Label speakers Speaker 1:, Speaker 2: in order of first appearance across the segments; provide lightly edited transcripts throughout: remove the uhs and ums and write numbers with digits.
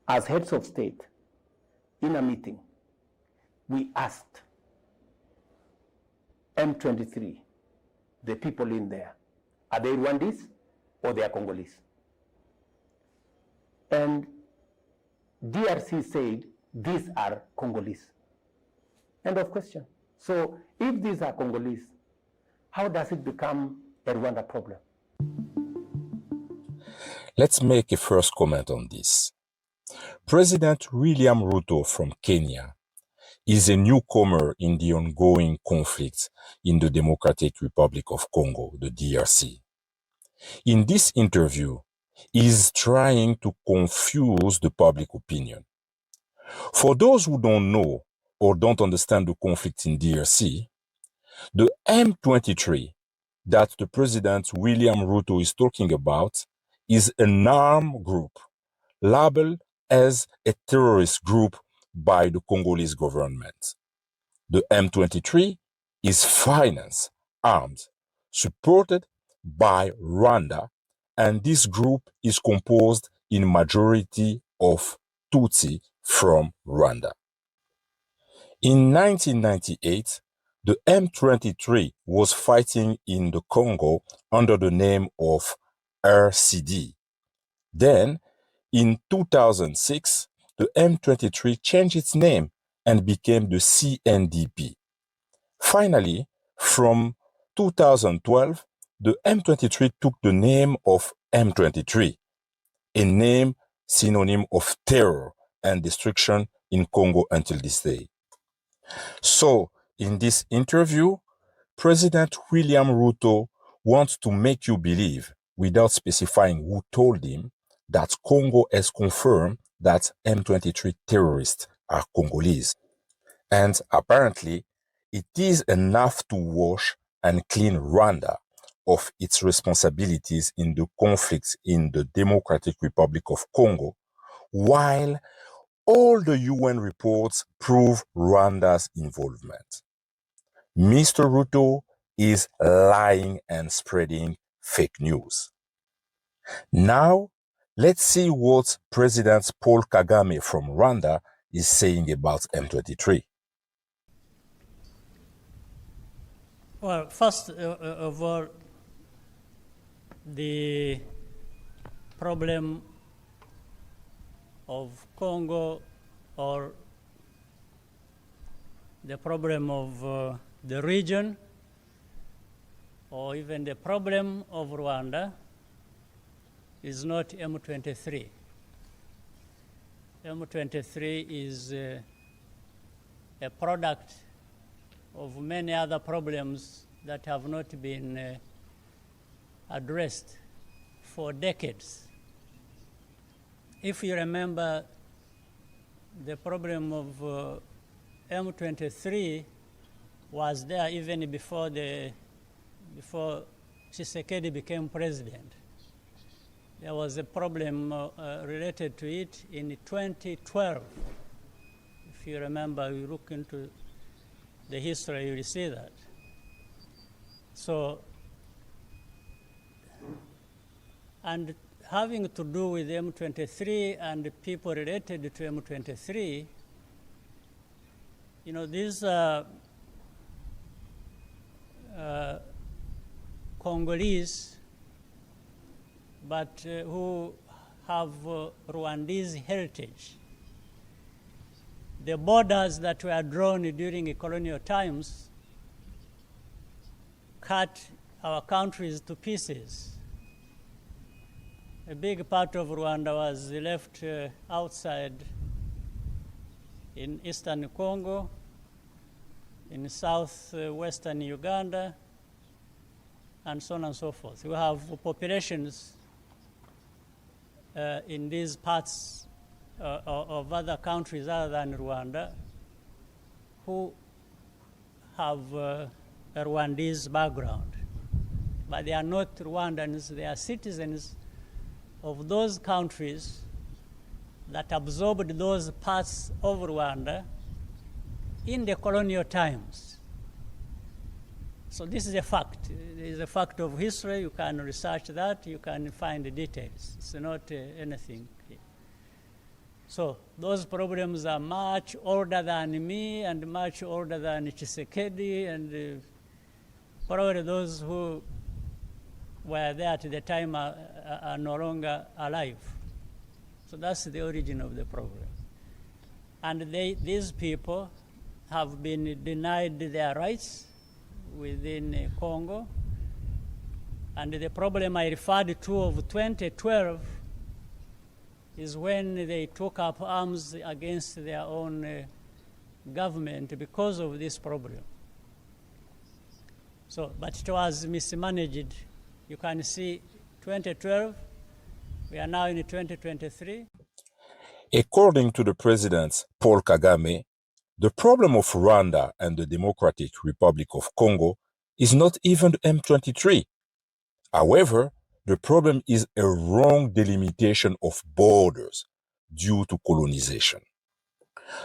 Speaker 1: as heads of state, in a meeting, we asked M23, the people in there, are they Rwandese or they are Congolese? And DRC said, these are Congolese. End of question. So if these are Congolese, how does it become a Rwanda problem?
Speaker 2: Let's make a first comment on this. President William Ruto from Kenya is a newcomer in the ongoing conflict in the Democratic Republic of Congo, the DRC. In this interview, he is trying to confuse the public opinion. For those who don't know or don't understand the conflict in DRC, the M23 that the President William Ruto is talking about is an armed group labeled as a terrorist group by the Congolese government. The M23 is financed, armed, supported by Rwanda, and this group is composed in majority of Tutsi from Rwanda. In 1998, the M23 was fighting in the Congo under the name of RCD. Then, in 2006, the M23 changed its name and became the CNDP. Finally, from 2012, the M23 took the name of M23, a name synonym of terror and destruction in Congo until this day. So, in this interview, President William Ruto wants to make you believe, without specifying who told him, that Congo has confirmed that M23 terrorists are Congolese. And apparently, it is enough to wash and clean Rwanda of its responsibilities in the conflicts in the Democratic Republic of Congo, while all the UN reports prove Rwanda's involvement. Mr. Ruto is lying and spreading fake news. Now, let's see what President Paul Kagame from Rwanda is saying about M23.
Speaker 3: Well, first of all, the problem of Congo, or the problem of the region, or even the problem of Rwanda, is not M23. M23 is a product of many other problems that have not been addressed for decades. If you remember, the problem of M23 was there even before Tshisekedi became president. There was a problem related to it in 2012. If you remember, you look into the history, you will see that. So, and having to do with M23 and the people related to M23, you know, these Congolese, but who have Rwandese heritage. The borders that were drawn during colonial times cut our countries to pieces. A big part of Rwanda was left outside in eastern Congo, in southwestern Uganda, and so on and so forth. We have populations in these parts of other countries other than Rwanda who have a Rwandese background. But they are not Rwandans, they are citizens of those countries that absorbed those parts of Rwanda in the colonial times. So this is a fact. It is a fact of history. You can research that. You can find the details. It's not anything. So those problems are much older than me and much older than Tshisekedi and probably those who were there at the time are no longer alive. So that's the origin of the problem. And these people have been denied their rights within Congo. And the problem I referred to of 2012 is when they took up arms against their own government because of this problem. So, but it was mismanaged. You can see 2012, we are now in 2023.
Speaker 2: According to the president, Paul Kagame, the problem of Rwanda and the Democratic Republic of Congo is not even M23. However, the problem is a wrong delimitation of borders due to colonization.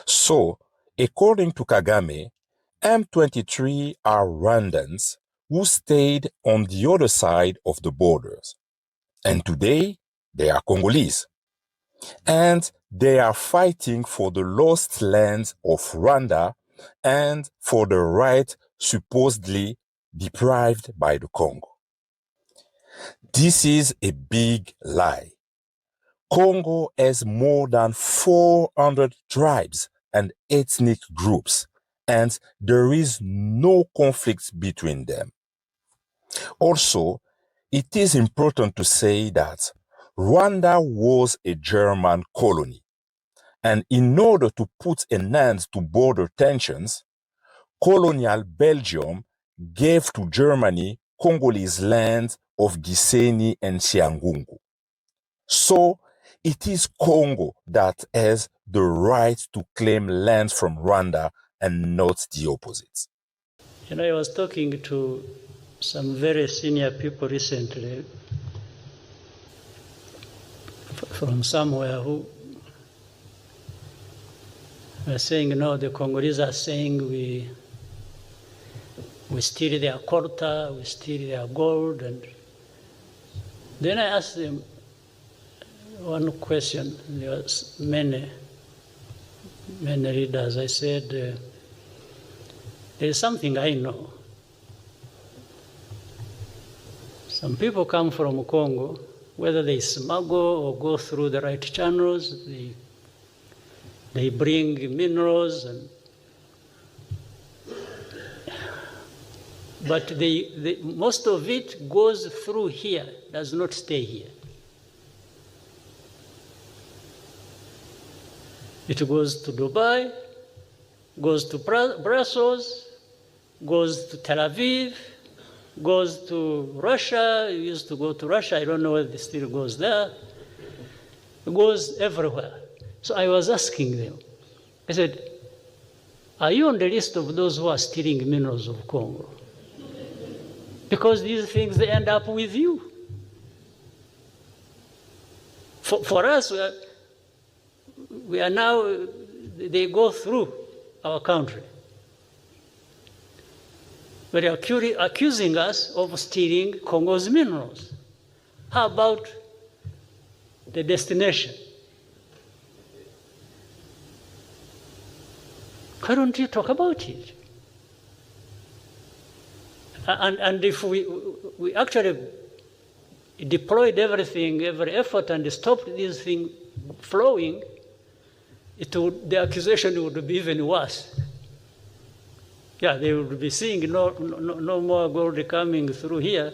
Speaker 2: So, according to Kagame, M23 are Rwandans who stayed on the other side of the borders. And today, they are Congolese. And they are fighting for the lost lands of Rwanda and for the right supposedly deprived by the Congo. This is a big lie. Congo has more than 400 tribes and ethnic groups, and there is no conflict between them. Also, it is important to say that Rwanda was a German colony, and in order to put an end to border tensions, colonial Belgium gave to Germany Congolese land of Gisenyi and Cyangungu. So, it is Congo that has the right to claim lands from Rwanda and not the opposite.
Speaker 3: You know, I was talking to some very senior people recently from somewhere who were saying, no, the Congolese are saying we steal their colta, we steal their gold. And then I asked them one question. There was many readers. I said, there is something I know. Some people come from Congo, whether they smuggle or go through the right channels, they bring minerals, but most of it goes through here, does not stay here. It goes to Dubai, goes to Brussels, goes to Tel Aviv, goes to Russia. It used to go to Russia. I don't know whether it still goes there. It goes everywhere. So I was asking them, I said, are you on the list of those who are stealing minerals of Congo? Because these things, they end up with you. For us, we are now, they go through our country. But they are accusing us of stealing Congo's minerals. How about the destination? Why don't you talk about it? And if we actually deployed everything, every effort, and stopped this thing flowing, the accusation would be even worse. Yeah, they would be seeing no more gold coming through here,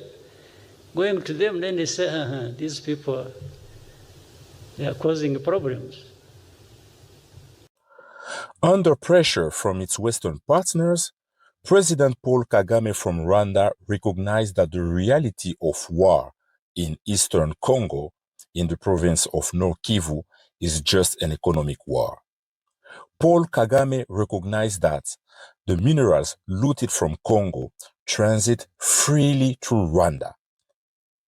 Speaker 3: going to them, then they say, these people, they are causing problems.
Speaker 2: Under pressure from its Western partners, President Paul Kagame from Rwanda recognized that the reality of war in eastern Congo, in the province of North Kivu, is just an economic war. Paul Kagame recognized that the minerals looted from Congo transit freely through Rwanda,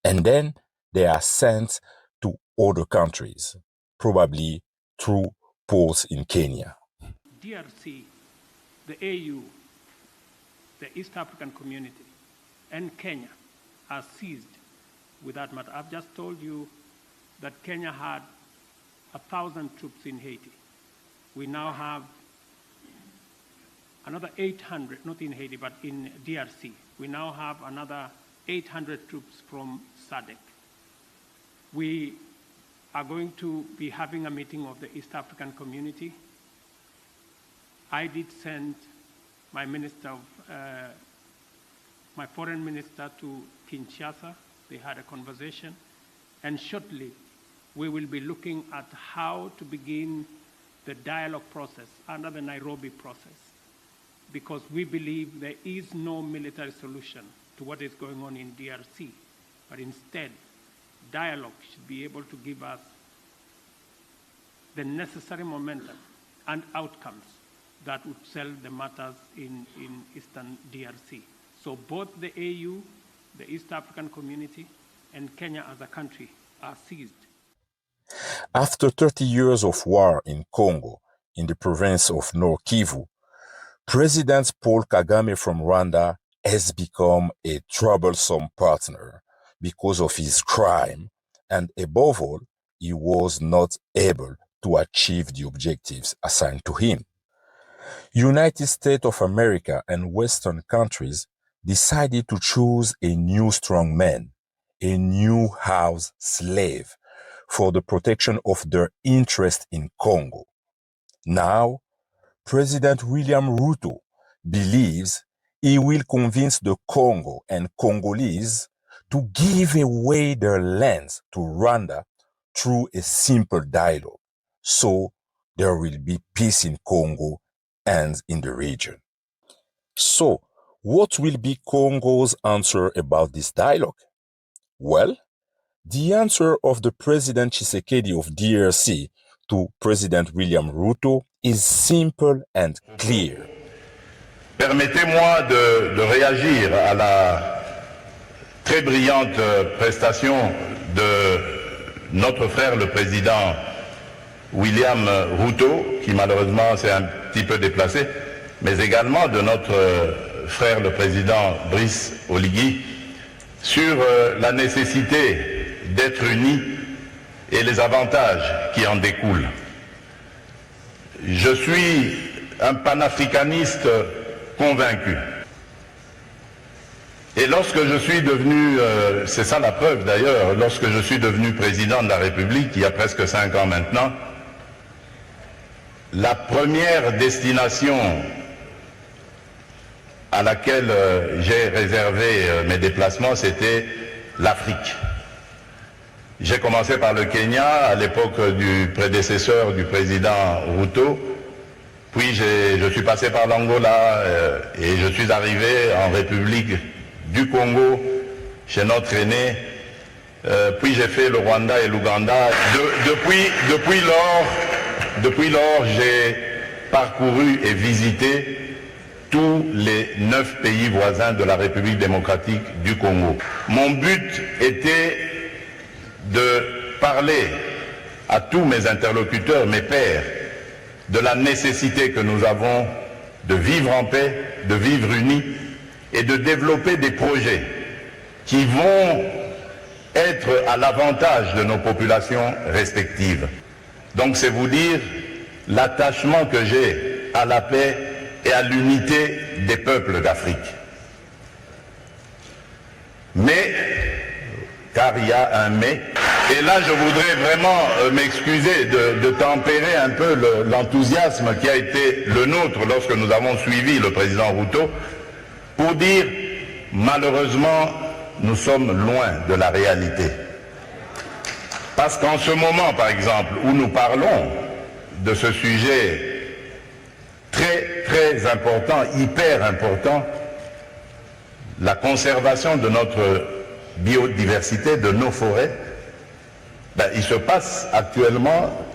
Speaker 2: and then they are sent to other countries, probably through ports in Kenya.
Speaker 4: DRC, the AU, the East African Community, and Kenya are seized with that matter. I've just told you that Kenya had 1,000 troops in Haiti. We now have another 800, not in Haiti, but in DRC. We now have another 800 troops from SADC. We are going to be having a meeting of the East African community. I did send my my foreign minister to Kinshasa. They had a conversation, and shortly we will be looking at how to begin the dialogue process under the Nairobi process, because we believe there is no military solution to what is going on in DRC, but instead, dialogue should be able to give us the necessary momentum and outcomes that would settle the matters in Eastern DRC. So both the AU, the East African community, and Kenya as a country are seized.
Speaker 2: After 30 years of war in Congo, in the province of North Kivu, President Paul Kagame from Rwanda has become a troublesome partner because of his crime, and above all, he was not able to achieve the objectives assigned to him. United States of America and Western countries decided to choose a new strongman, a new house slave, for the protection of their interest in Congo. Now, President William Ruto believes he will convince the Congo and Congolese to give away their lands to Rwanda through a simple dialogue, so there will be peace in Congo and in the region. So, what will be Congo's answer about this dialogue? Well, the answer of the President Tshisekedi of DRC to President William Ruto is simple and clear.
Speaker 5: Permettez-moi de réagir à la très brillante prestation de notre frère le président William Ruto, qui malheureusement s'est un petit peu déplacé, mais également de notre frère le président Brice Oligui, sur la nécessité d'être unis et les avantages qui en découlent. Je suis un panafricaniste convaincu. Et lorsque je suis devenu, c'est ça la preuve d'ailleurs, lorsque je suis devenu président de la République, il y a presque 5 ans maintenant, la première destination à laquelle j'ai réservé mes déplacements, c'était l'Afrique. J'ai commencé par le Kenya, à l'époque du prédécesseur du président Ruto, puis je suis passé par l'Angola et je suis arrivé en République du Congo, chez notre aîné, puis j'ai fait le Rwanda et l'Ouganda. Depuis lors, j'ai parcouru et visité tous les 9 pays voisins de la République démocratique du Congo. Mon but était de parler à tous mes interlocuteurs, mes pairs, de la nécessité que nous avons de vivre en paix, de vivre unis et de développer des projets qui vont être à l'avantage de nos populations respectives. Donc c'est vous dire l'attachement que j'ai à la paix et à l'unité des peuples d'Afrique. Mais, car il y a un mais, et là je voudrais vraiment m'excuser de tempérer un peu l'enthousiasme qui a été le nôtre lorsque nous avons suivi le président Ruto, pour dire malheureusement nous sommes loin de la réalité. Parce qu'en ce moment par exemple où nous parlons de ce sujet très très important, hyper important, la conservation de notre biodiversité, de nos forêts, il se passe actuellement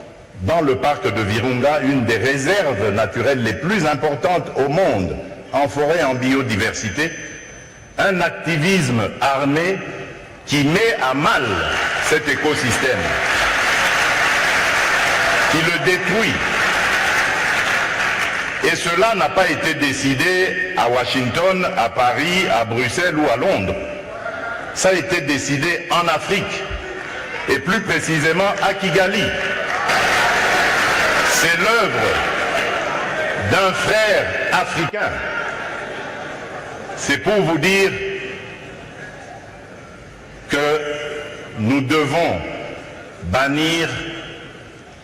Speaker 5: dans le parc de Virunga une des réserves naturelles les plus importantes au monde en forêt, en biodiversité, un activisme armé qui met à mal cet écosystème, qui le détruit. Et cela n'a pas été décidé à Washington, à Paris, à Bruxelles ou à Londres. Ça a été décidé en Afrique, et plus précisément à Kigali. c'est l'œuvre d'un frère africain. C'est pour vous dire que nous devons bannir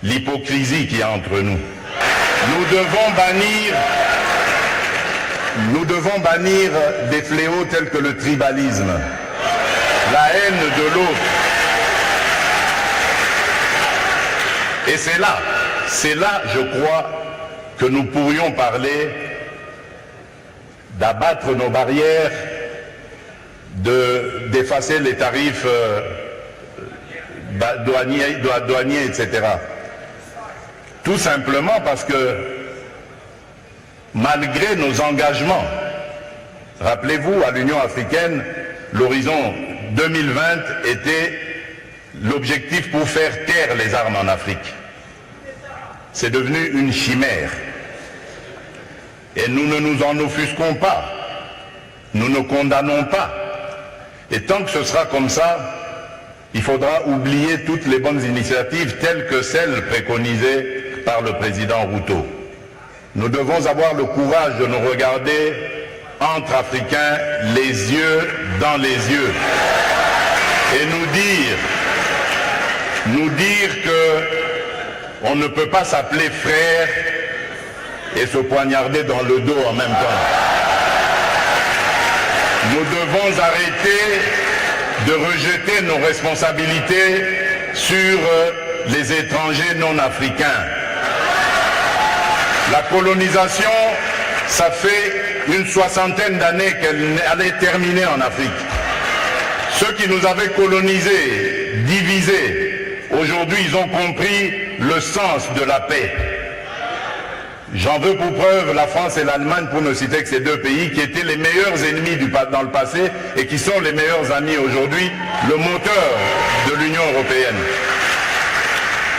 Speaker 5: l'hypocrisie qui est entre nous. Nous devons bannir des fléaux tels que le tribalisme, la haine de l'autre. Et c'est là, je crois, que nous pourrions parler d'abattre nos barrières, d'effacer les tarifs douaniers, etc. Tout simplement parce que, malgré nos engagements, rappelez-vous, à l'Union africaine, l'horizon 2020 était l'objectif pour faire taire les armes en Afrique. C'est devenu une chimère. Et nous ne nous en offusquons pas. Nous ne condamnons pas. Et tant que ce sera comme ça, il faudra oublier toutes les bonnes initiatives telles que celles préconisées par le président Ruto. Nous devons avoir le courage de nous regarder entre Africains, les yeux dans les yeux, et nous dire que on ne peut pas s'appeler frère et se poignarder dans le dos en même temps. Nous devons arrêter de rejeter nos responsabilités sur les étrangers non africains. La colonisation, ça fait une soixantaine d'années qu'elle allait terminer en Afrique. Ceux qui nous avaient colonisés, divisés, aujourd'hui ils ont compris le sens de la paix. J'en veux pour preuve la France et l'Allemagne, pour ne citer que ces deux pays qui étaient les meilleurs ennemis dans le passé et qui sont les meilleurs amis aujourd'hui, le moteur de l'Union européenne.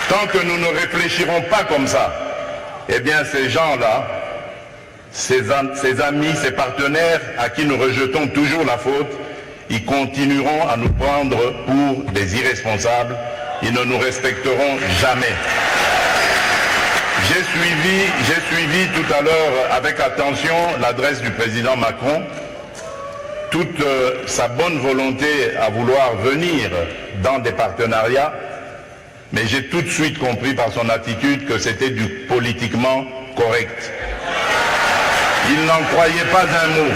Speaker 5: Tant que nous ne réfléchirons pas comme ça, eh bien ces gens-là, ces amis, ces partenaires à qui nous rejetons toujours la faute, ils continueront à nous prendre pour des irresponsables, ils ne nous respecteront jamais. J'ai suivi tout à l'heure avec attention l'adresse du président Macron, toute sa bonne volonté à vouloir venir dans des partenariats, mais j'ai tout de suite compris par son attitude que c'était du politiquement correct. Il n'en croyait pas un mot.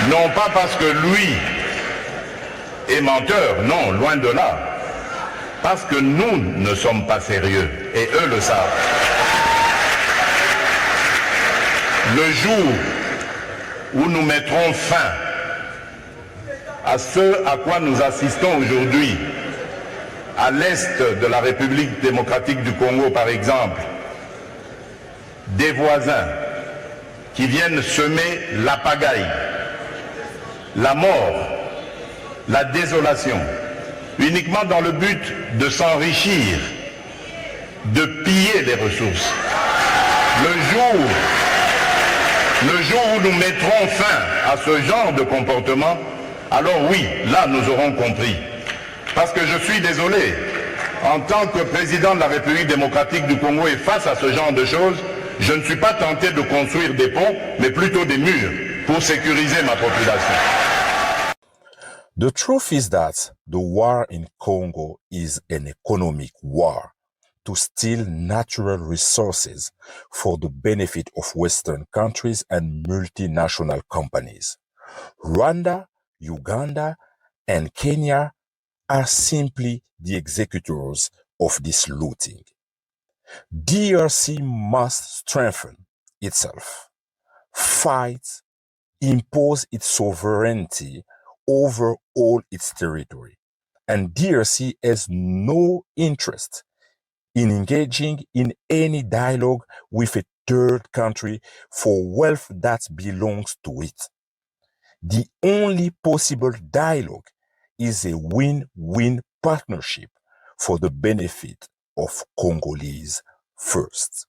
Speaker 5: Non pas parce que lui est menteur, non, loin de là. Parce que nous ne sommes pas sérieux, et eux le savent. Le jour où nous mettrons fin à ce à quoi nous assistons aujourd'hui, à l'est de la République démocratique du Congo par exemple, des voisins qui viennent semer la pagaille, la mort, la désolation, uniquement dans le but de s'enrichir, de piller les ressources. Le jour où nous mettrons fin à ce genre de comportement, alors oui, là nous aurons compris. Parce que je suis désolé, en tant que président de la République démocratique du Congo et face à ce genre de choses, je ne suis pas tenté de construire des ponts, mais plutôt des murs pour sécuriser ma population.
Speaker 2: The truth is that the war in Congo is an economic war to steal natural resources for the benefit of Western countries and multinational companies. Rwanda, Uganda, and Kenya are simply the executors of this looting. DRC must strengthen itself, fight, impose its sovereignty over all its territory. And DRC has no interest in engaging in any dialogue with a third country for wealth that belongs to it. The only possible dialogue is a win-win partnership for the benefit of Congolese first.